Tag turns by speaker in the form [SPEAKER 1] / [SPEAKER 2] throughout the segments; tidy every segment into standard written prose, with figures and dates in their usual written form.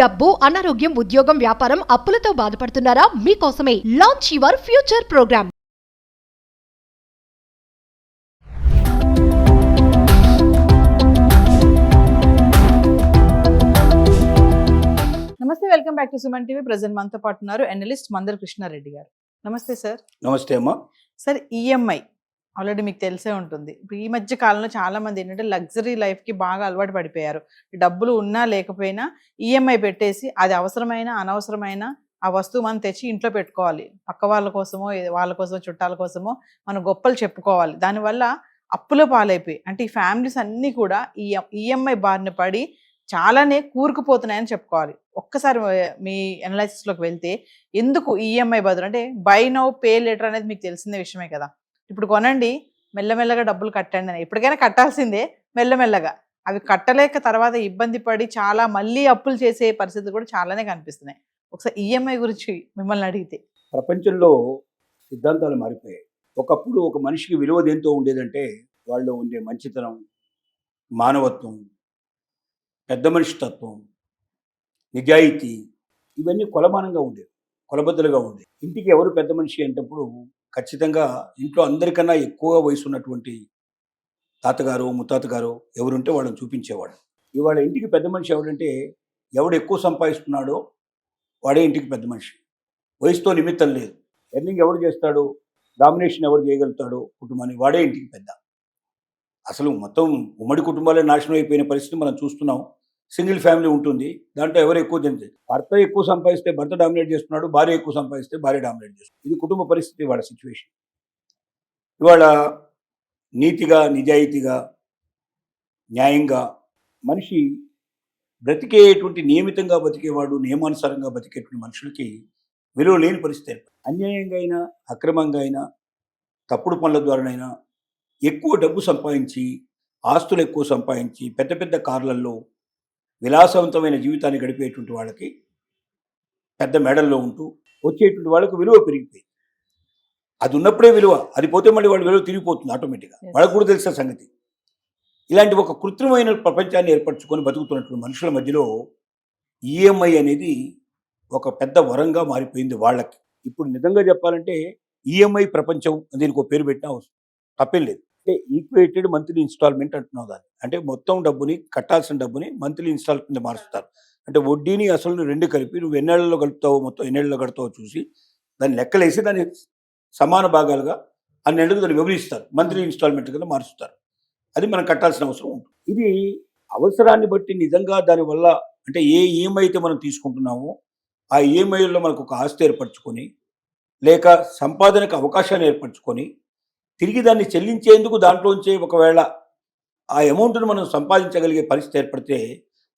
[SPEAKER 1] డబ్బు, అనారోగ్యం, ఉద్యోగం, వ్యాపారం, అప్పులతో బాధపడుతున్నారా? మీకోసమే లాంచ్ యువర్ ఫ్యూచర్ ప్రోగ్రామ్.
[SPEAKER 2] నమస్తే, welcome back to Suman TV. Present మనతో పాటు ఉన్నారు ఎనలిస్ట్ మందర్ కృష్ణారెడ్డి గారు. నమస్తే సార్.
[SPEAKER 3] నమస్తే అమ్మా.
[SPEAKER 2] సార్, ఈఎంఐ ఆల్రెడీ మీకు తెలిసే ఉంటుంది. ఇప్పుడు ఈ మధ్య కాలంలో చాలా మంది ఏంటంటే లగ్జరీ లైఫ్కి బాగా అలవాటు పడిపోయారు. డబ్బులు ఉన్నా లేకపోయినా ఈఎంఐ పెట్టేసి అది అవసరమైన అనవసరమైన ఆ వస్తువు మనం తెచ్చి ఇంట్లో పెట్టుకోవాలి. పక్క వాళ్ళ కోసమో వాళ్ళ కోసమో చుట్టాల కోసమో మనం గొప్పలు చెప్పుకోవాలి. దానివల్ల అప్పుల పాలైపోయి అంటే ఈ ఫ్యామిలీస్ అన్నీ కూడా ఈఎంఐ బారిన పడి చాలానే కూరుకుపోతున్నాయని చెప్పుకోవాలి. ఒక్కసారి మీ అనాలిసిస్లోకి వెళ్తే ఎందుకు ఈఎంఐ బదులు అంటే బై నౌ పే లెటర్ అనేది మీకు తెలిసిన విషయమే కదా. ఇప్పుడు కొనండి, మెల్లమెల్లగా డబ్బులు కట్టండి అని. ఎప్పటికైనా కట్టాల్సిందే, మెల్లమెల్లగా. అవి కట్టలేక తర్వాత ఇబ్బంది పడి చాలా మళ్ళీ అప్పులు చేసే పరిస్థితులు కూడా చాలానే కనిపిస్తున్నాయి. ఒకసారి ఈఎంఐ గురించి మిమ్మల్ని అడిగితే.
[SPEAKER 3] ప్రపంచంలో సిద్ధాంతాలు మారిపోయాయి. ఒకప్పుడు ఒక మనిషికి విలువ దేంతో ఉండేదంటే వాళ్ళు ఉండే మంచితనం, మానవత్వం, పెద్ద మనిషి తత్వం, నిజాయితీ, ఇవన్నీ కొలమానంగా ఉండేవి, కొలబద్దలుగా ఉండేవి. ఇంటికి ఎవరు పెద్ద మనిషి అంటప్పుడు ఖచ్చితంగా ఇంట్లో అందరికన్నా ఎక్కువ వయసు ఉన్నటువంటి తాతగారు, ముత్తాతగారు ఎవరుంటే వాళ్ళని చూపించేవాడు. ఇవాళ ఇంటికి పెద్ద మనిషి ఎవడంటే ఎవడు ఎక్కువ సంపాదిస్తున్నాడో వాడే ఇంటికి పెద్ద మనిషి. వయసుతో నిమిత్తం లేదు. ఎర్నింగ్ ఎవడు చేస్తాడో, డామినేషన్ ఎవరు చేయగలుగుతాడో కుటుంబాన్ని, వాడే ఇంటికి పెద్ద. అసలు మొత్తం ఉమ్మడి కుటుంబాలే నాశనం అయిపోయిన పరిస్థితి మనం చూస్తున్నాం. సింగిల్ ఫ్యామిలీ ఉంటుంది, దాంట్లో ఎవరు ఎక్కువ జనరేట్. భర్త ఎక్కువ సంపాదిస్తే భర్త డామినేట్ చేస్తున్నాడు, భార్య ఎక్కువ సంపాదిస్తే భార్య డామినేట్ చేస్తుంది. ఇది కుటుంబ పరిస్థితి, వాళ్ళ సిచ్యువేషన్. ఇవాళ నీతిగా, నిజాయితీగా, న్యాయంగా మనిషి బ్రతికేటువంటి, నియమితంగా బతికేవాడు, నియమానుసారంగా బతికేటువంటి మనుషులకి విలువ లేని పరిస్థితి. అన్యాయంగా అయినా, అక్రమంగా అయినా, తప్పుడు పనుల ద్వారానైనా ఎక్కువ డబ్బు సంపాదించి, ఆస్తులు ఎక్కువ సంపాదించి, పెద్ద పెద్ద కార్లల్లో విలాసవంతమైన జీవితాన్ని గడిపేటువంటి వాళ్ళకి, పెద్ద మెడల్లో ఉంటూ వచ్చేటువంటి వాళ్ళకు విలువ పెరిగిపోయింది. అది ఉన్నప్పుడే విలువ, అది పోతే మళ్ళీ వాళ్ళ విలువ తిరిగిపోతుంది ఆటోమేటిక్గా. వాళ్ళకు కూడా తెలిసిన సంగతి. ఇలాంటి ఒక కృత్రిమైన ప్రపంచాన్ని ఏర్పరచుకొని బతుకుతున్నటువంటి మనుషుల మధ్యలో ఈఎంఐ అనేది ఒక పెద్ద వరంగా మారిపోయింది వాళ్ళకి. ఇప్పుడు నిజంగా చెప్పాలంటే ఈఎంఐ ప్రపంచం, దీనికి ఒక పేరు పెట్టినా తప్పేం లేదు. అంటే ఈక్వేటెడ్ మంత్లీ ఇన్స్టాల్మెంట్ అంటున్నావు దాన్ని. అంటే మొత్తం డబ్బుని, కట్టాల్సిన డబ్బుని మంత్లీ ఇన్స్టాల్ కింద మారుస్తారు. అంటే వడ్డీని అసలు రెండు కలిపి నువ్వు ఎన్నేళ్లలో కలుపుతావో, మొత్తం ఎన్నేళ్లలో కడతావో చూసి దాన్ని లెక్కలేసి దాన్ని సమాన భాగాలుగా అన్నేళ్లకు దాన్ని వివరిస్తారు, మంత్లీ ఇన్స్టాల్మెంట్ కింద మారుస్తారు. అది మనం కట్టాల్సిన అవసరం ఉంటుంది. ఇది అవసరాన్ని బట్టి నిజంగా దానివల్ల అంటే ఏ ఈఎంఐ అయితే మనం తీసుకుంటున్నామో ఆ ఈఎంఐలో మనకు ఒక ఆస్తి ఏర్పరచుకొని, లేక సంపాదనకు అవకాశాన్ని ఏర్పరచుకొని, తిరిగి దాన్ని చెల్లించేందుకు దాంట్లోంచే ఒకవేళ ఆ అమౌంట్ను మనం సంపాదించగలిగే పరిస్థితి ఏర్పడితే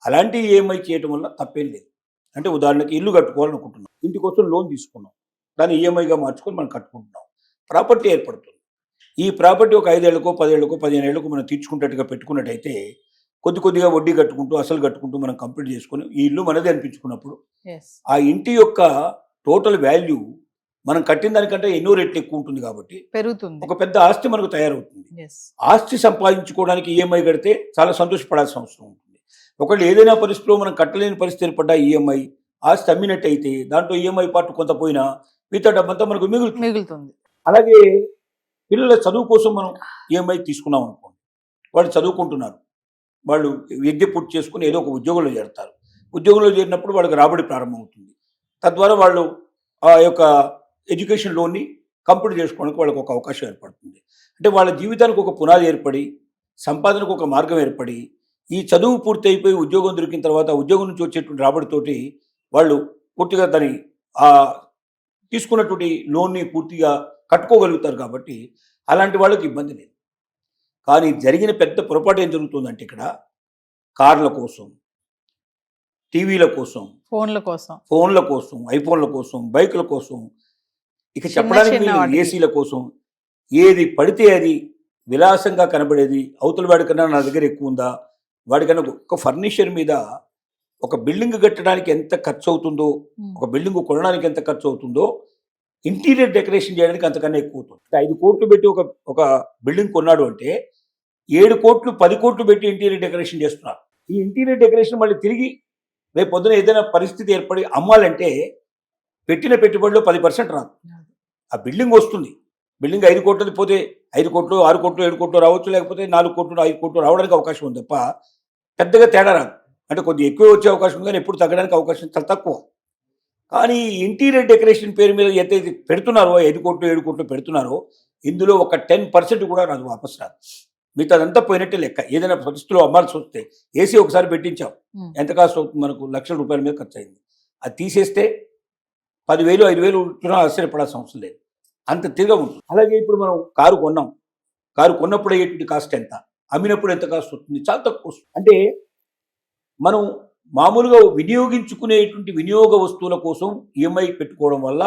[SPEAKER 3] అలాంటి ఈఎంఐ చేయడం వల్ల తప్పేం లేదు. అంటే ఉదాహరణకి ఇల్లు కట్టుకోవాలనుకుంటున్నాం, ఇంటి కోసం లోన్ తీసుకున్నాం, దాన్ని ఈఎంఐగా మార్చుకొని మనం కట్టుకుంటున్నాం, ప్రాపర్టీ ఏర్పడుతుంది. ఈ ప్రాపర్టీ ఒక 5 ఏళ్లకో 10 ఏళ్లకో 15 ఏళ్లకు మనం తీర్చుకున్నట్టుగా పెట్టుకున్నట్టయితే కొద్ది కొద్దిగా వడ్డీ కట్టుకుంటూ, అసలు కట్టుకుంటూ మనం కంప్లీట్ చేసుకొని ఈ ఇల్లు మనదే అనిపించుకున్నప్పుడు ఆ ఇంటి యొక్క టోటల్ వాల్యూ మనం కట్టిన దానికంటే ఎన్నో రెట్లు ఎక్కువ ఉంటుంది కాబట్టి
[SPEAKER 2] పెరుగుతుంది, ఒక
[SPEAKER 3] పెద్ద ఆస్తి మనకు తయారవుతుంది. ఆస్తి సంపాదించుకోవడానికి ఈఎంఐ కడితే చాలా సంతోషపడాల్సిన అవసరం ఉంటుంది. ఒకళ్ళు ఏదైనా పరిస్థితిలో మనం కట్టలేని పరిస్థితి ఏర్పడ్డా ఈఎంఐ, ఆస్తి అమ్మినట్టు అయితే దాంట్లో ఈఎంఐ పార్ట్ కొంత పోయినా మిగతా డబ్బంతా మనకు మిగులుతుంది. అలాగే పిల్లల చదువు కోసం మనం ఈఎంఐ తీసుకున్నాం అనుకోండి, వాళ్ళు చదువుకుంటున్నారు, వాళ్ళు విద్య పూర్తి చేసుకుని ఏదో ఒక ఉద్యోగంలో చేరుతారు. ఉద్యోగంలో చేరినప్పుడు వాళ్ళకి రాబడి ప్రారంభమవుతుంది. తద్వారా వాళ్ళు ఆ యొక్క ఎడ్యుకేషన్ లోన్ని కంప్లీట్ చేసుకోవడానికి వాళ్ళకి ఒక అవకాశం ఏర్పడుతుంది. అంటే వాళ్ళ జీవితానికి ఒక పునాది ఏర్పడి, సంపాదనకు ఒక మార్గం ఏర్పడి, ఈ చదువు పూర్తి అయిపోయి ఉద్యోగం దొరికిన తర్వాత ఉద్యోగం నుంచి వచ్చేటువంటి రాబడితోటి వాళ్ళు పూర్తిగా దాన్ని తీసుకున్నటువంటి లోన్ని పూర్తిగా కట్టుకోగలుగుతారు. కాబట్టి అలాంటి వాళ్ళకి ఇబ్బంది లేదు. కానీ జరిగిన పెద్ద పొరపాటు ఏం జరుగుతుందంటే ఇక్కడ కార్ల కోసం, టీవీల కోసం, ఫోన్ల కోసం, ఐఫోన్ల కోసం, బైకుల కోసం, ఇక చెప్పడానికి ఏసీల కోసం, ఏది పడితే అది విలాసంగా కనబడేది, అవతల వాడికన్నా నా దగ్గర ఎక్కువ ఉందా, వాడికన్నా ఒక ఫర్నిచర్ మీద ఒక బిల్డింగ్ కట్టడానికి ఎంత ఖర్చు అవుతుందో, ఒక బిల్డింగ్ కొనడానికి ఎంత ఖర్చు అవుతుందో, ఇంటీరియర్ డెకరేషన్ చేయడానికి అంతకన్నా ఎక్కువ అవుతుంది. 5 కోట్లు పెట్టి ఒక బిల్డింగ్ కొన్నాడు అంటే 7 కోట్లు 10 కోట్లు పెట్టి ఇంటీరియర్ డెకరేషన్ చేస్తున్నారు. ఈ ఇంటీరియర్ డెకరేషన్ మళ్ళీ తిరిగి రేపు పొద్దున ఏదైనా పరిస్థితి ఏర్పడి అమ్మాలంటే పెట్టిన పెట్టుబడిలో 10% రాదు. ఆ బిల్డింగ్ వస్తుంది, బిల్డింగ్ 5 కోట్లది పోతే 5 కోట్లు 6 కోట్లు 7 కోట్లు రావచ్చు, లేకపోతే 4 కోట్లు 5 కోట్లు రావడానికి అవకాశం ఉంది తప్ప పెద్దగా తేడా రాదు. అంటే కొద్దిగా ఎక్కువ వచ్చే అవకాశం ఉంది కానీ ఎప్పుడు తగ్గడానికి అవకాశం చాలా తక్కువ. కానీ ఇంటీరియర్ డెకరేషన్ పేరు మీద ఎంతైతే పెడుతున్నారో 5 కోట్లు 7 కోట్లు పెడుతున్నారో ఇందులో ఒక 10% కూడా రాదు, వాపస్ రాదు. మిగతాదంతా పోయినట్టే లెక్క. ఏదైనా పరిస్థితుల్లో అమ్మాల్సి వస్తే ఏసీ ఒకసారి పెట్టించాం, ఎంత కాస్ట్ అవుతుంది, మనకు లక్షల రూపాయల మీద ఖర్చు అయింది. అది తీసేస్తే 10,000 5,000 ఉంటున్నా ఆశ్చర్యపడాల్సిన అవసరం లేదు, అంత తిరిగా ఉంటుంది. అలాగే ఇప్పుడు మనం కారు కొన్నాం, కారు కొన్నప్పుడు అయ్యేటువంటి కాస్ట్ ఎంత, అమ్మినప్పుడు ఎంత కాస్ట్ వస్తుంది, చాలా తక్కువ వస్తుంది. అంటే మనం మామూలుగా వినియోగించుకునేటువంటి వినియోగ వస్తువుల కోసం ఈఎంఐ పెట్టుకోవడం వల్ల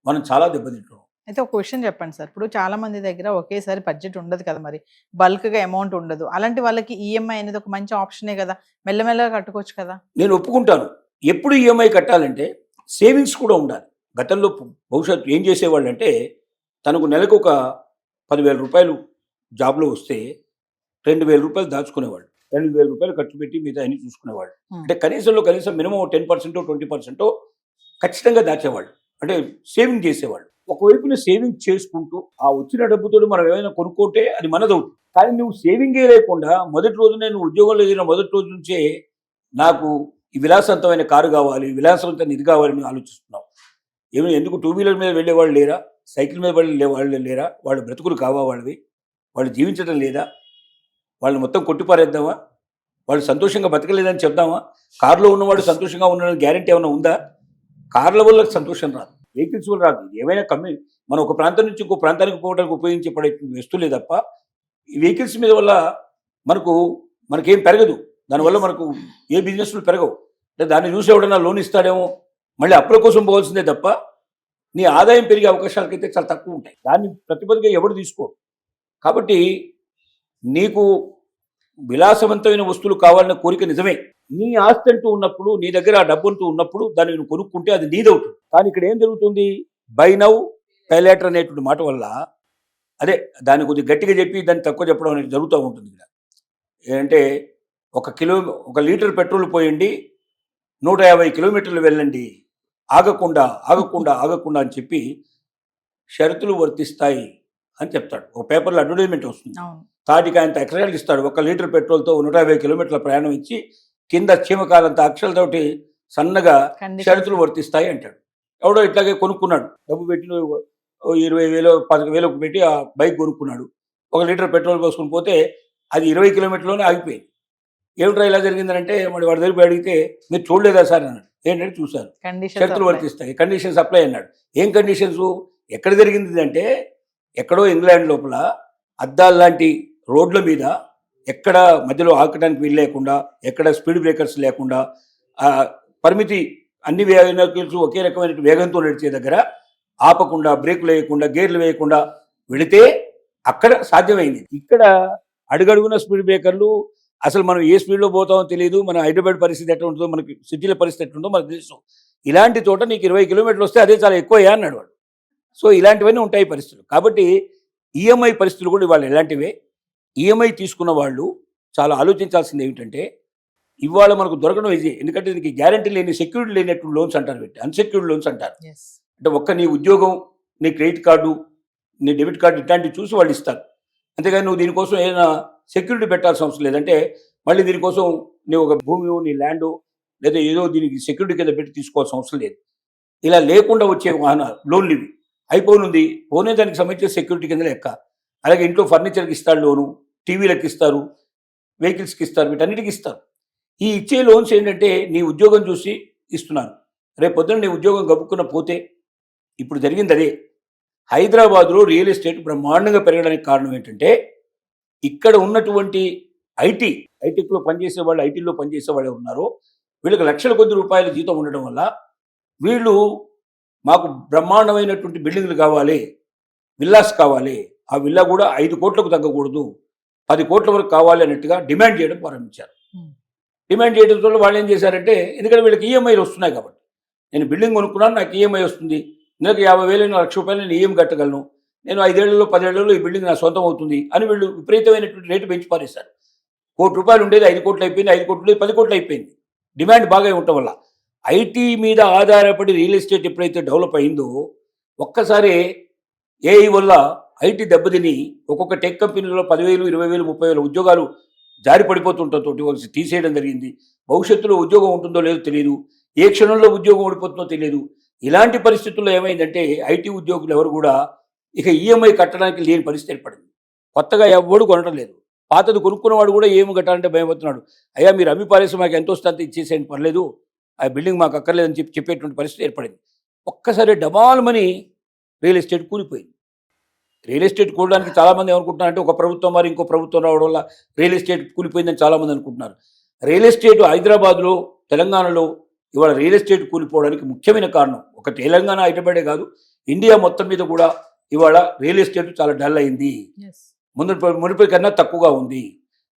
[SPEAKER 3] మనం చాలా దెబ్బతింటున్నాం.
[SPEAKER 2] అయితే ఒక క్వశ్చన్ చెప్పండి సార్, ఇప్పుడు చాలా మంది దగ్గర ఒకేసారి బడ్జెట్ ఉండదు కదా, మరి బల్క్గా అమౌంట్ ఉండదు, అలాంటి వాళ్ళకి ఈఎంఐ అనేది ఒక మంచి ఆప్షనే కదా, మెల్లమెల్లగా కట్టుకోవచ్చు కదా.
[SPEAKER 3] నేను ఒప్పుకుంటాను. ఎప్పుడు ఈఎంఐ కట్టాలంటే సేవింగ్స్ కూడా ఉండాలి. గతంలో భవిష్యత్తు ఏం చేసేవాళ్ళు అంటే తనకు నెలకు ఒక 10,000 రూపాయలు జాబ్లో వస్తే 2,000 రూపాయలు దాచుకునేవాళ్ళు, 2,000 రూపాయలు ఖర్చు పెట్టి మిగతా అన్ని చూసుకునేవాళ్ళు. అంటే కనీసం మినిమం 10% 20% ఖచ్చితంగా దాచేవాళ్ళు, అంటే సేవింగ్ చేసేవాళ్ళు. ఒకవైపున సేవింగ్ చేసుకుంటూ ఆ వచ్చిన డబ్బుతో మనం ఏమైనా కొనుక్కుంటే అది మనదవుతుంది. కానీ నువ్వు సేవింగే లేకుండా మొదటి రోజు నేను ఉద్యోగంలో ఎదిగిన మొదటి రోజు నుంచే నాకు ఈ విలాసవంతమైన కారు కావాలి, విలాసవంతమైన ఇది కావాలని ఆలోచిస్తున్నావు. ఎందుకు 2 వీలర్ మీద వెళ్ళే వాళ్ళు లేరా, సైకిల్ మీద వెళ్ళే వాళ్ళు లేరా, వాళ్ళ బ్రతుకులు కావా వాళ్ళవి, వాళ్ళు జీవించడం లేదా, వాళ్ళని మొత్తం కొట్టిపారేద్దామా, వాళ్ళు సంతోషంగా బతకలేదని చెప్దామా? కారులో ఉన్నవాడు సంతోషంగా ఉన్నాడని గ్యారెంటీ ఏమైనా ఉందా? కార్ల వల్ల సంతోషం రాదు, వెహికల్స్ వల్ల రాదు. ఏమైనా మనం ఒక ప్రాంతం నుంచి ఇంకో ప్రాంతానికి పోవడానికి ఉపయోగించబడే వస్తువులే తప్ప ఈ వెహికల్స్ మీద వల్ల మనకేం పెరగదు, దానివల్ల మనకు ఏ బిజినెస్లు పెరగవు. అంటే దాన్ని చూసి ఎవడన్నా లోన్ ఇస్తాడేమో, మళ్ళీ అప్పుల కోసం పోవాల్సిందే తప్ప నీ ఆదాయం పెరిగే అవకాశాలకైతే చాలా తక్కువ ఉంటాయి. దాన్ని ప్రతిపదిగా ఎవడు తీసుకోడు. కాబట్టి నీకు విలాసవంతమైన వస్తువులు కావాలన్న కోరిక నిజమే. నీ ఆస్తి అంటూ ఉన్నప్పుడు, నీ దగ్గర ఆ డబ్బు అంటూ ఉన్నప్పుడు దాన్ని నువ్వు కొనుక్కుంటే అది నీదవుతుంది. కానీ ఇక్కడ ఏం జరుగుతుంది, బై నౌ పే లేటర్ అనేటువంటి మాట వల్ల దాన్ని కొద్దిగా గట్టిగా చెప్పి దాన్ని తక్కువ చెప్పడం అనేది జరుగుతూ ఉంటుంది. ఇక్కడ ఏంటంటే 1 లీటర్ పెట్రోల్ పోయండి 150 కిలోమీటర్లు వెళ్ళండి, ఆగకుండా అని చెప్పి షరతులు వర్తిస్తాయి అని చెప్తాడు. ఒక పేపర్లో అడ్వర్టైజ్మెంట్ వస్తుంది, తాటికి ఆయన అక్షరాలు ఇస్తాడు. 1 లీటర్ పెట్రోల్తో 150 కిలోమీటర్ల ప్రయాణం ఇచ్చి కింద చీమకాలంత అక్షరాలతోటి సన్నగా షరతులు వర్తిస్తాయి అంటాడు. ఎవడో ఇట్లాగే కొనుక్కున్నాడు, డబ్బు పెట్టి 20,000 10,000 పెట్టి ఆ బైక్ కొనుక్కున్నాడు. 1 లీటర్ పెట్రోల్ పోసుకుని పోతే అది 20 కిలోమీటర్లోనే ఆగిపోయింది. ఏమిట్రా ఇలా జరిగిందంటే మరి వాడి దగ్గర అడిగితే మీరు చూడలేదా సార్ అన్నాడు. ఏంటంటే చూశారు, షరతులు వర్తిస్తాయి, కండిషన్స్ అప్లై అన్నాడు. ఏం కండిషన్స్, ఎక్కడ జరిగింది అంటే ఎక్కడో ఇంగ్లాండ్ లోపల అద్దాల లాంటి రోడ్ల మీద ఎక్కడ మధ్యలో ఆకటానికి వీలు లేకుండా, ఎక్కడ స్పీడ్ బ్రేకర్స్ లేకుండా, పరిమితి అన్ని వెహికల్స్ ఒకే రకమైన వేగంతో నడిచే దగ్గర ఆపకుండా, బ్రేకులు వేయకుండా, గేర్లు వేయకుండా వెళితే అక్కడ సాధ్యమైంది. ఇక్కడ అడుగడుగున స్పీడ్ బ్రేకర్లు, అసలు మనం ఏ స్పీడ్లో పోతామో తెలియదు, మన హైదరాబాద్ పరిస్థితి ఎట్లా ఉంటుందో, మనకి సిటీల పరిస్థితి ఎట్లుందో మనకు తెలుసు. ఇలాంటి చోట నీకు 20 కిలోమీటర్లు వస్తే అదే చాలా ఎక్కువయ్యా అన్నాడు వాడు. సో ఇలాంటివన్నీ ఉంటాయి పరిస్థితులు. కాబట్టి ఈఎంఐ పరిస్థితులు కూడా ఇవాళ ఎలాంటివే. ఈఎంఐ తీసుకున్న వాళ్ళు చాలా ఆలోచించాల్సింది ఏమిటంటే ఇవాళ మనకు దొరకడం ఈజీ, ఎందుకంటే దీనికి గ్యారంటీ లేని, సెక్యూరిటీ లేనటువంటి లోన్స్ అంటారు, పెట్టి అన్సెక్యూర్డ్ లోన్స్ అంటారు. అంటే నీ ఉద్యోగం, నీ క్రెడిట్ కార్డు, నీ డెబిట్ కార్డు ఇట్లాంటివి చూసి వాళ్ళు ఇస్తారు. అంతేగాని నువ్వు దీనికోసం ఏదైనా సెక్యూరిటీ పెట్టాల్సిన అవసరం లేదంటే మళ్ళీ దీనికోసం నువ్వు ఒక భూమి, నీ ల్యాండ్ లేదా ఏదో దీనికి సెక్యూరిటీ కింద పెట్టి తీసుకోవాల్సిన అవసరం లేదు. ఇలా లేకుండా వచ్చే వాహనాలు లోన్లు ఇవి అయిపోనుంది, పోనే దానికి సంబంధించిన సెక్యూరిటీ కింద లెక్క. అలాగే ఇంట్లో ఫర్నిచర్కి ఇస్తారు లోను, టీవీలకు ఇస్తారు, వెహికల్స్కి ఇస్తారు, వీటన్నిటికి ఇస్తారు. ఈ ఇచ్చే లోన్స్ ఏంటంటే నీ ఉద్యోగం చూసి ఇస్తున్నారు. రేపు పొద్దున నీ ఉద్యోగం గబుక్కున్న పోతే, ఇప్పుడు జరిగింది అదే. హైదరాబాద్లో రియల్ ఎస్టేట్ బ్రహ్మాండంగా పెరగడానికి కారణం ఏంటంటే ఇక్కడ ఉన్నటువంటి ఐటీలో పనిచేసే వాళ్ళు, ఐటీలో పనిచేసే వాళ్ళు ఉన్నారో వీళ్ళకి లక్షల కొద్ది రూపాయల జీతం ఉండడం వల్ల వీళ్ళు మాకు బ్రహ్మాండమైనటువంటి బిల్డింగ్లు కావాలి, విల్లాస్ కావాలి, ఆ విల్లా కూడా 5 కోట్లకు తగ్గకూడదు, 10 కోట్ల వరకు కావాలి అన్నట్టుగా డిమాండ్ చేయడం ప్రారంభించారు. డిమాండ్ చేయడం వల్ల వాళ్ళు ఏం చేశారంటే, ఎందుకంటే వీళ్ళకి ఈఎంఐలు వస్తున్నాయి కాబట్టి, నేను బిల్డింగ్ కొనుక్కున్నాను, నాకు ఈఎంఐ వస్తుంది, నెలకు 50,000 1,00,000 నేను ఈఎం కట్టగలను, నేను 5 ఏళ్లలో 10 ఏళ్లలో ఈ బిల్డింగ్ నా సొంతం అవుతుంది అని వీళ్ళు విపరీతమైనటువంటి రేటు పెంచి పారేశారు. ₹1 కోటి ఉండేది 5 కోట్లు అయిపోయింది, 5 కోట్లు 10 కోట్లు అయిపోయింది. డిమాండ్ బాగా ఉండటం వల్ల ఐటీ మీద ఆధారపడి రియల్ ఎస్టేట్ ఎప్పుడైతే డెవలప్ అయిందో ఒక్కసారి ఏఐ వల్ల ఐటీ దెబ్బతిని ఒక్కొక్క టెక్ కంపెనీలో 10,000, 20,000, 30,000 ఉద్యోగాలు జారి పడిపోతుండటంతో తీసేయడం జరిగింది. భవిష్యత్తులో ఉద్యోగం ఉంటుందో లేదో తెలియదు, ఏ క్షణంలో ఉద్యోగం ఓడిపోతుందో తెలియదు. ఇలాంటి పరిస్థితుల్లో ఏమైందంటే ఐటీ ఉద్యోగులు ఎవరు కూడా ఇక ఈఎంఐ కట్టడానికి లేని పరిస్థితి ఏర్పడింది. కొత్తగా ఎవడు కొనడం లేదు, పాతది కొనుక్కున్నవాడు కూడా ఏమి కట్టాలంటే భయపడుతున్నాడు. అయ్యా మీరు అమ్మి పారేసి మాకు ఎంత వస్తే అంత ఇచ్చేసేయండి, పర్లేదు, ఆ బిల్డింగ్ మాకు అక్కర్లేదని చెప్పేటువంటి పరిస్థితి ఏర్పడింది. ఒక్కసారి డమాల్మని రియల్ ఎస్టేట్ కూలిపోయింది. రియల్ ఎస్టేట్ కూడడానికి చాలామంది ఏమనుకుంటున్నారంటే ఒక ప్రభుత్వం మరి ఇంకో ప్రభుత్వం రావడం వల్ల రియల్ ఎస్టేట్ కూలిపోయిందని చాలామంది అనుకుంటున్నారు. రియల్ ఎస్టేట్ హైదరాబాద్లో, తెలంగాణలో ఇవాళ రియల్ ఎస్టేట్ కూలిపోవడానికి ముఖ్యమైన కారణం ఒక తెలంగాణ, హైదరాబాదే కాదు, ఇండియా మొత్తం మీద కూడా ఇవాళ రియల్ ఎస్టేట్ చాలా డల్ అయింది. మునుపటి కన్నా తక్కువగా ఉంది.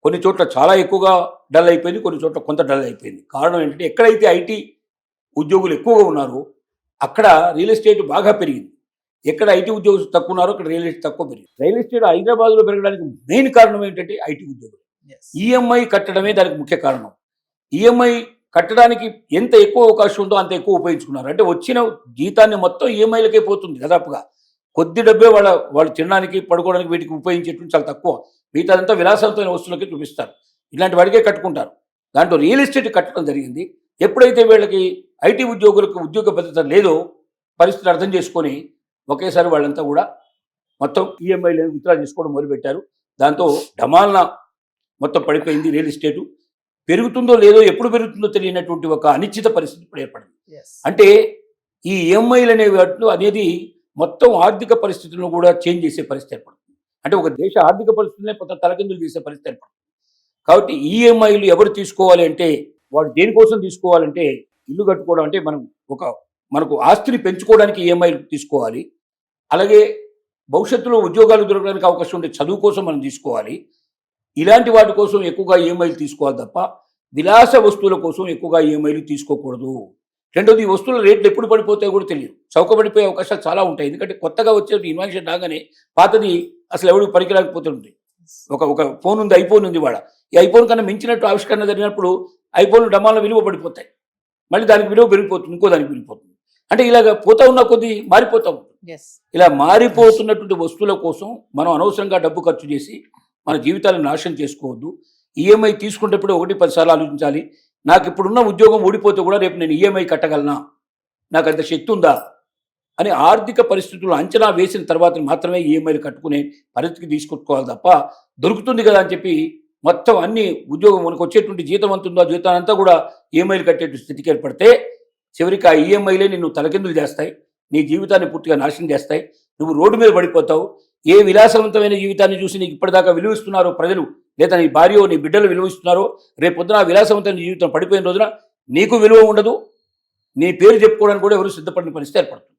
[SPEAKER 3] కొన్ని చోట్ల చాలా ఎక్కువగా డల్ అయిపోయింది, కొన్ని చోట్ల కొంత డల్ అయిపోయింది. కారణం ఏంటంటే ఎక్కడైతే ఐటీ ఉద్యోగులు ఎక్కువగా ఉన్నారో అక్కడ రియల్ ఎస్టేట్ బాగా పెరిగింది. ఎక్కడ ఐటీ ఉద్యోగులు తక్కువ ఉన్నారో అక్కడ రియల్ ఎస్టేట్ తక్కువ పెరిగింది. రియల్ ఎస్టేట్ హైదరాబాద్లో పెరగడానికి మెయిన్ కారణం ఏంటంటే ఐటీ ఉద్యోగులు. ఈఎంఐ కట్టడమే దానికి ముఖ్య కారణం. ఈఎంఐ కట్టడానికి ఎంత ఎక్కువ అవకాశం ఉందో అంత ఎక్కువ ఉపయోగించుకున్నారు. అంటే వచ్చిన జీతాన్ని మొత్తం ఈఎంఐలకే పోతుంది దాదాపుగా. కొద్ది డబ్బే వాళ్ళు తినడానికి, పడుకోవడానికి వీటికి ఉపయోగించేటువంటి చాలా తక్కువ. మిగతాదంతా విలాసవంతమైన వస్తువులకి చూపిస్తారు. ఇలాంటి వాడికే కట్టుకుంటారు. దాంట్లో రియల్ ఎస్టేట్ కట్టడం జరిగింది. ఎప్పుడైతే వీళ్ళకి ఐటీ ఉద్యోగులకు ఉద్యోగ భద్రత లేదో పరిస్థితిని అర్థం చేసుకొని ఒకేసారి వాళ్ళంతా కూడా మొత్తం ఈఎంఐలను విత్డ్రా చేసుకోవడం మొదలుపెట్టారు. దాంతో డమాల్న మొత్తం పడిపోయింది రియల్ ఎస్టేటు. పెరుగుతుందో లేదో, ఎప్పుడు పెరుగుతుందో తెలియనటువంటి ఒక అనిశ్చిత పరిస్థితి ఇప్పుడు ఏర్పడింది. అంటే ఈ ఈఎంఐలు అనేది మొత్తం ఆర్థిక పరిస్థితులను కూడా చేంజ్ చేసే పరిస్థితి ఏర్పడుతుంది. అంటే ఒక దేశ ఆర్థిక పరిస్థితులనే కొంత తలకిందులు చేసే పరిస్థితి ఏర్పడుతుంది. కాబట్టి ఈఎంఐలు ఎవరు తీసుకోవాలి అంటే, వాడు దేనికోసం తీసుకోవాలంటే ఇల్లు కట్టుకోవడం, అంటే మనకు ఆస్తిని పెంచుకోవడానికి ఈఎంఐలు తీసుకోవాలి. అలాగే భవిష్యత్తులో ఉద్యోగాలు దొరకడానికి అవకాశం ఉంటే చదువు కోసం మనం తీసుకోవాలి. ఇలాంటి వాటి కోసం ఎక్కువగా ఈఎంఐలు తీసుకోవాలి తప్ప విలాస వస్తువుల కోసం ఎక్కువగా ఈఎంఐలు తీసుకోకూడదు. రెండోది, ఈ వస్తువుల రేట్లు ఎప్పుడు పడిపోతాయో కూడా తెలియదు. చౌకబడిపోయే అవకాశాలు చాలా ఉంటాయి. ఎందుకంటే కొత్తగా వచ్చే ఇన్వెన్షన్ రాగానే పాతది అసలు ఎవరికి పనికిరాకపోతుంది. ఒక ఫోన్ ఉంది, ఐఫోన్ ఉంది. వాడ ఈ ఐఫోన్ కన్నా మించినట్టు ఆవిష్కరణ జరిగినప్పుడు ఐఫోన్ డమాల విలువ పడిపోతాయి. మళ్ళీ దానికి విలువ పెరిగిపోతుంది, ఇంకో దానికి పెరిగిపోతుంది. అంటే ఇలాగ పోతా ఉన్న కొద్దీ మారిపోతూ ఉంటుంది. ఇలా మారిపోతున్నటువంటి వస్తువుల కోసం మనం అనవసరంగా డబ్బు ఖర్చు చేసి మన జీవితాలను నాశనం చేసుకోవద్దు. ఈఎంఐ తీసుకునేటప్పుడు 1-10 సార్లు ఆలోచించాలి. నాకు ఇప్పుడున్న ఉద్యోగం ఊడిపోతే కూడా రేపు నేను ఈఎంఐ కట్టగలనా, నాకు అంత శక్తి ఉందా అని ఆర్థిక పరిస్థితులు అంచనా వేసిన తర్వాత మాత్రమే ఈఎంఐలు కట్టుకునే పరిస్థితికి తీసుకొచ్చుకోవాలి తప్ప దొరుకుతుంది కదా అని చెప్పి మొత్తం అన్ని ఉద్యోగం మనకు వచ్చేటువంటి జీతం అంతుందో ఆ జీతాన్ని అంతా కూడా ఈఎంఐలు కట్టేటువంటి స్థితికి ఏర్పడితే చివరికి ఆ ఈఎంఐలే నిన్ను తలకిందులు చేస్తాయి, నీ జీవితాన్ని పూర్తిగా నాశనం చేస్తాయి. నువ్వు రోడ్డు మీద పడిపోతావు. ఏ విలాసవంతమైన జీవితాన్ని చూసి నీకు ఇప్పటిదాకా విలువిస్తున్నారో ప్రజలు, లేదా నీ భార్యో నీ బిడ్డలు విలువిస్తున్నారో, రేపు పొద్దున విలాసవంతమైన జీవితం పడిపోయిన రోజున నీకు విలువ ఉండదు, నీ పేరు చెప్పుకోవడానికి కూడా ఎవరు సిద్ధపడిన పరిస్థితి ఏర్పడుతుంది.